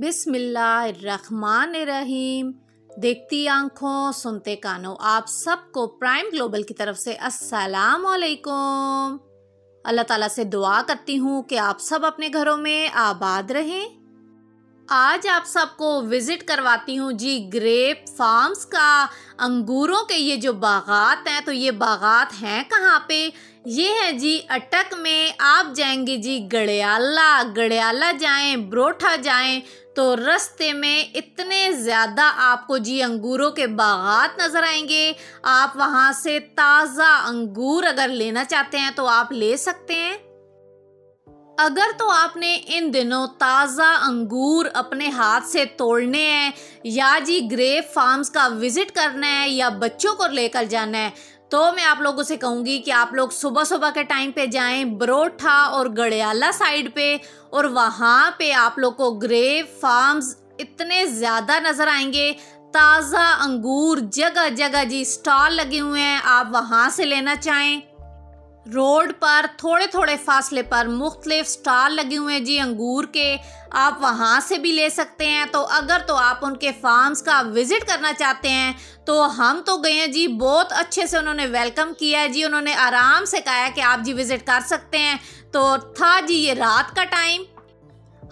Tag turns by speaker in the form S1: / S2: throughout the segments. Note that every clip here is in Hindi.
S1: बिस्मिल्लाहिर्रहमानिर्रहीम। देखती आंखों सुनते कानों, आप सबको प्राइम ग्लोबल की तरफ से अस्सलाम वालेकुम। अल्लाह ताला से दुआ करती हूँ कि आप सब अपने घरों में आबाद रहें। आज आप सबको विज़िट करवाती हूँ जी ग्रेप फार्म्स का। अंगूरों के ये जो बागात हैं, तो ये बागात हैं कहाँ पे? ये है जी अटक में। आप जाएंगे जी गड़ियाला जाएं, बरोठा जाएं तो रास्ते में इतने ज़्यादा आपको जी अंगूरों के बागात नज़र आएंगे। आप वहाँ से ताज़ा अंगूर अगर लेना चाहते हैं तो आप ले सकते हैं। अगर तो आपने इन दिनों ताज़ा अंगूर अपने हाथ से तोड़ने हैं या जी ग्रेप फार्म्स का विज़िट करना है या बच्चों को लेकर जाना है, तो मैं आप लोगों से कहूँगी कि आप लोग सुबह सुबह के टाइम पे जाएं बरोठा और गड़ियाला साइड पे, और वहाँ पे आप लोग को ग्रेप फार्म्स इतने ज़्यादा नज़र आएंगे। ताज़ा अंगूर जगह जगह जी स्टॉल लगे हुए हैं, आप वहाँ से लेना चाहें। रोड पर थोड़े थोड़े फासले पर मुख्तलिफ स्टॉल लगे हुए हैं जी अंगूर के, आप वहाँ से भी ले सकते हैं। तो अगर तो आप उनके फार्म्स का विज़िट करना चाहते हैं तो हम तो गए हैं जी, बहुत अच्छे से उन्होंने वेलकम किया है जी। उन्होंने आराम से कहा है कि आप जी विज़िट कर सकते हैं। तो था जी ये रात का टाइम,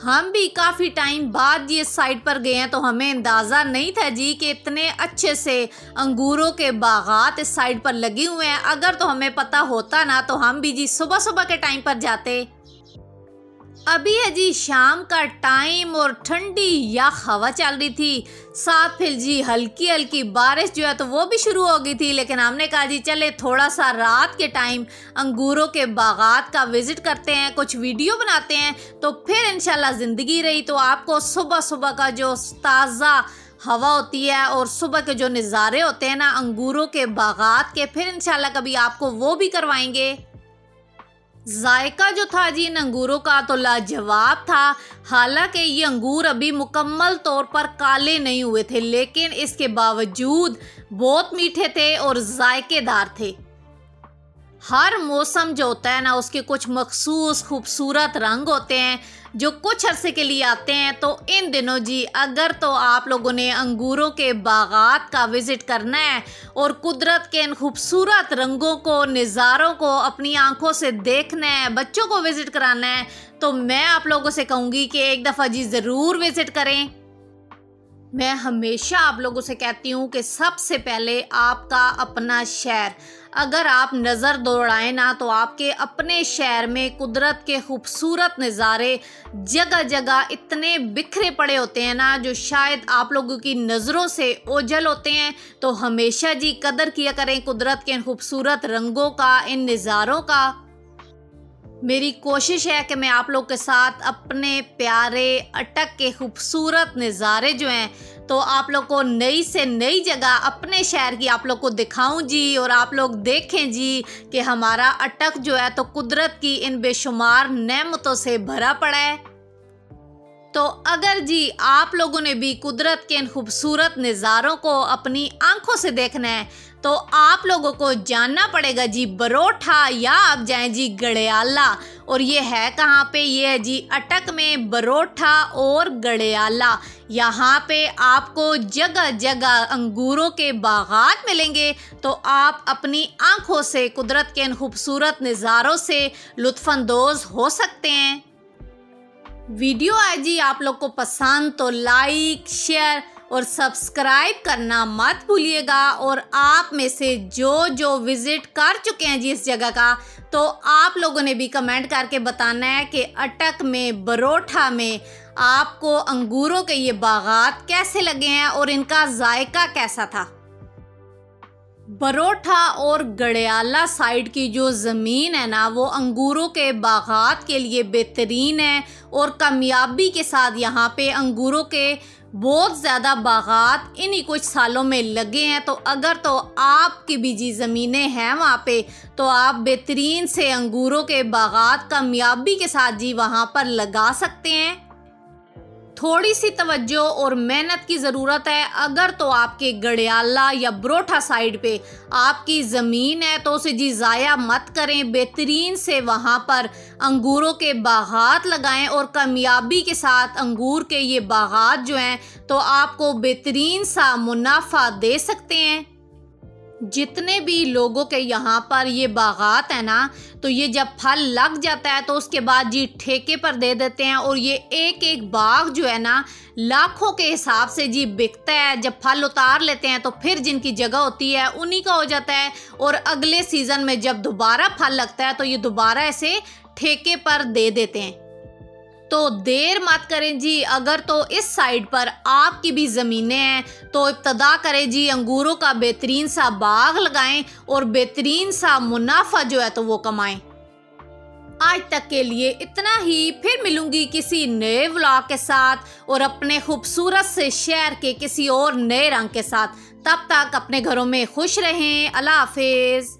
S1: हम भी काफ़ी टाइम बाद जी इस साइड पर गए हैं, तो हमें अंदाज़ा नहीं था जी कि इतने अच्छे से अंगूरों के बागात इस साइड पर लगे हुए हैं। अगर तो हमें पता होता ना तो हम भी जी सुबह सुबह के टाइम पर जाते। अभी है जी शाम का टाइम और ठंडी या हवा चल रही थी, साथ फिर जी हल्की हल्की बारिश जो है तो वो भी शुरू हो गई थी। लेकिन हमने कहा जी चले थोड़ा सा रात के टाइम अंगूरों के बागात का विज़िट करते हैं, कुछ वीडियो बनाते हैं, तो फिर इंशाल्लाह ज़िंदगी रही तो आपको सुबह सुबह का जो ताज़ा हवा होती है और सुबह के जो नज़ारे होते हैं ना अंगूरों के बागात के, फिर इंशाल्लाह कभी आपको वो भी करवाएंगे। जायका जो था जी इन अंगूरों का तो लाजवाब था। हालांकि ये अंगूर अभी मुकम्मल तौर पर काले नहीं हुए थे, लेकिन इसके बावजूद बहुत मीठे थे और जायकेदार थे। हर मौसम जो होता है ना उसके कुछ मखसूस खूबसूरत रंग होते हैं जो कुछ अरसे के लिए आते हैं। तो इन दिनों जी अगर तो आप लोगों ने अंगूरों के बागात का विज़िट करना है और कुदरत के इन खूबसूरत रंगों को, नज़ारों को अपनी आंखों से देखना है, बच्चों को विज़िट कराना है, तो मैं आप लोगों से कहूँगी कि एक दफ़ा जी ज़रूर विज़िट करें। मैं हमेशा आप लोगों से कहती हूँ कि सबसे पहले आपका अपना शहर, अगर आप नज़र दौड़ाएं ना तो आपके अपने शहर में कुदरत के खूबसूरत नज़ारे जगह जगह इतने बिखरे पड़े होते हैं ना जो शायद आप लोगों की नज़रों से ओझल होते हैं। तो हमेशा जी कदर किया करें कुदरत के इन खूबसूरत रंगों का, इन नज़ारों का। मेरी कोशिश है कि मैं आप लोग के साथ अपने प्यारे अटक के खूबसूरत नज़ारे जो हैं तो आप लोग को नई से नई जगह अपने शहर की आप लोग को दिखाऊं जी, और आप लोग देखें जी कि हमारा अटक जो है तो कुदरत की इन बेशुमार नेमतों से भरा पड़ा है। तो अगर जी आप लोगों ने भी कुदरत के इन खूबसूरत नज़ारों को अपनी आंखों से देखना है तो आप लोगों को जानना पड़ेगा जी बरोठा, या आप जाएं जी गड़ियाला। और ये है कहाँ पे? ये है जी अटक में बरोठा और गड़ियाला। यहाँ पे आपको जगह जगह अंगूरों के बागात मिलेंगे, तो आप अपनी आंखों से कुदरत के इन खूबसूरत नज़ारों से लुत्फ़अंदोज़ हो सकते हैं। वीडियो आज जी आप लोग को पसंद तो लाइक, शेयर और सब्सक्राइब करना मत भूलिएगा। और आप में से जो जो विज़िट कर चुके हैं जी इस जगह का, तो आप लोगों ने भी कमेंट करके बताना है कि अटक में, बरोठा में आपको अंगूरों के ये बागात कैसे लगे हैं और इनका जायका कैसा था। बरोठा और गड़ियाला साइड की जो ज़मीन है ना वो अंगूरों के बागात के लिए बेहतरीन है और कामयाबी के साथ यहाँ पे अंगूरों के बहुत ज़्यादा बागात इन्हीं कुछ सालों में लगे हैं। तो अगर तो आपकी भी जी ज़मीनें हैं वहाँ पे तो आप बेहतरीन से अंगूरों के बागात कामयाबी के साथ जी वहाँ पर लगा सकते हैं। थोड़ी सी तवज्जो और मेहनत की ज़रूरत है। अगर तो आपके गड़ियाला या बरोठा साइड पे आपकी ज़मीन है तो उसे जी ज़ाया मत करें, बेहतरीन से वहाँ पर अंगूरों के बागात लगाएं और कामयाबी के साथ अंगूर के ये बागात जो हैं तो आपको बेहतरीन सा मुनाफा दे सकते हैं। जितने भी लोगों के यहाँ पर ये बागात है ना, तो ये जब फल लग जाता है तो उसके बाद जी ठेके पर दे देते हैं और ये एक एक बाग जो है ना लाखों के हिसाब से जी बिकता है। जब फल उतार लेते हैं तो फिर जिनकी जगह होती है उन्हीं का हो जाता है और अगले सीज़न में जब दोबारा फल लगता है तो ये दोबारा ऐसे ठेके पर दे देते हैं। तो देर मत करें जी, अगर तो इस साइड पर आपकी भी ज़मीनें हैं तो इब्तदा करें जी, अंगूरों का बेहतरीन सा बाग लगाएं और बेहतरीन सा मुनाफा जो है तो वो कमाएं। आज तक के लिए इतना ही, फिर मिलूंगी किसी नए व्लॉग के साथ और अपने खूबसूरत से शहर के किसी और नए रंग के साथ। तब तक अपने घरों में खुश रहें। अल्लाह हाफिज़।